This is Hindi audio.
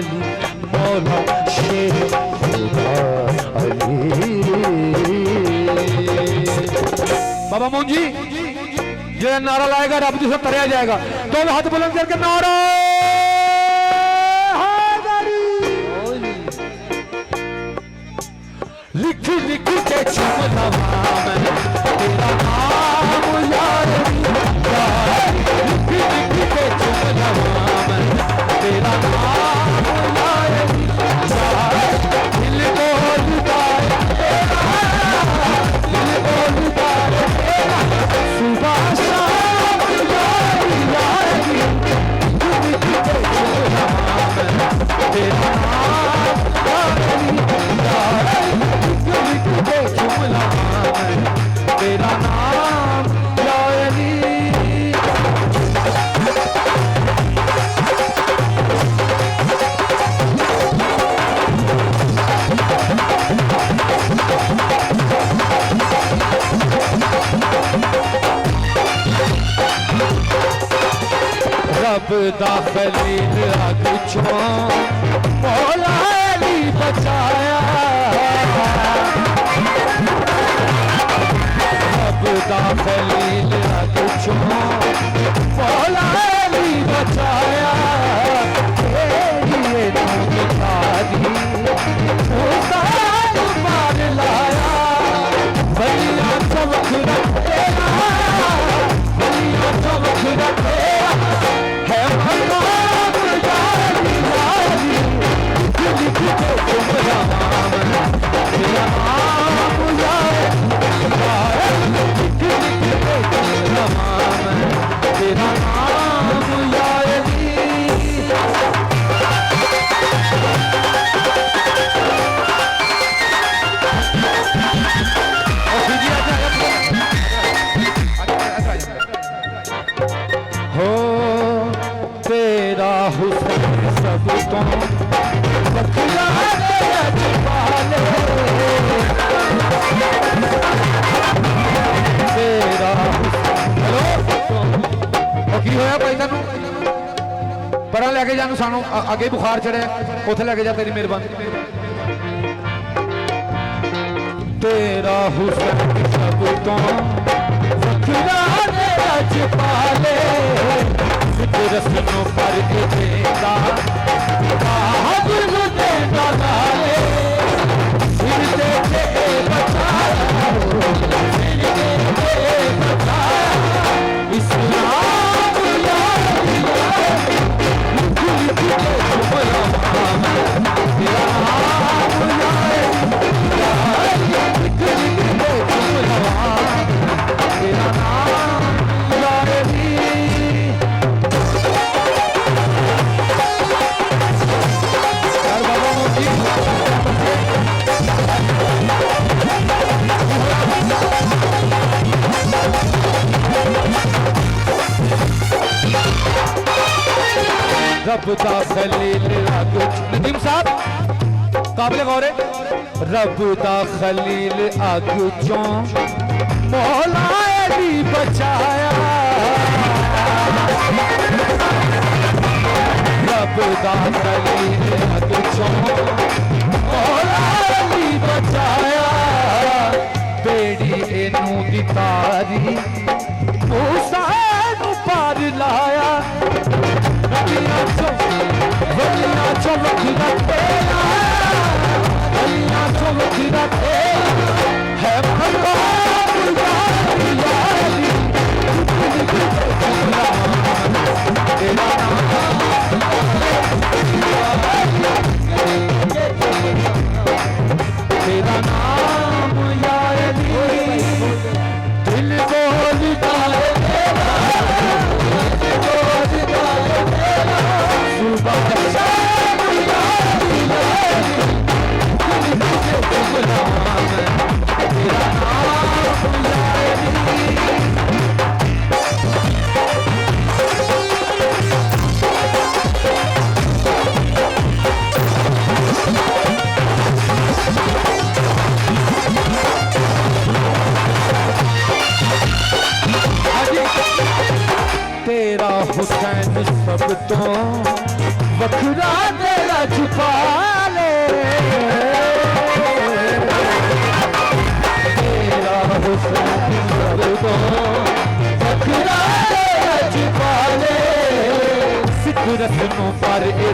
अली मौला शेर खुदा अली। बाबा मोहन जी जो नारा लाएगा रब जी से तरया जाएगा। दोनों हाथ बुलंद करके नारा लिख लिख के चुमला मैं तेरा नाम यार लिख लिख के चुमला मैं तेरा नाम यार दिल बोलता दिल बोलता सुबह शाम यार यार लिख के चुमला मैं तेरा तेरा नाम यानी। रब दा खलील अग चों मौला अली बचाया दा खलील अग चों मौला अली बचाया तेरी तारी उतार मार लाया बलिया चमक रखेगा बलिया चमक रखेगा है मकाम यारी यारी दिल की चुमला तेरा नाम यारी तेरा नाम यारी। हो तेरा हुस्न सब तो बखला तेरा की होया भाई तेन परा लैके जान सानू अगे बुखार चढ़े उथे लैके जा तेरी मेहरबानी। तेरा हुस्न सब तो वखरा ने रच पाले रस्मों पर देगा बाबू देगा लाले सिर दे बचाया इस्लाम यारी तेरा रब दा खलील अग नदीम साहब काबिल गौर रब दा खलील अग चों मौला अली बचाया रब दा खलील अग चों मौला अली बचाया बेड़ी एनू दी तारी मूसा नू पार लाया बलिया चमक रखेगा बलिया चमक रखेगा है मकाम यारी यारी तेरा नाम तेरा नाम यारी दिल बोलता है सुबह शाम यारी सीरत नू पर ए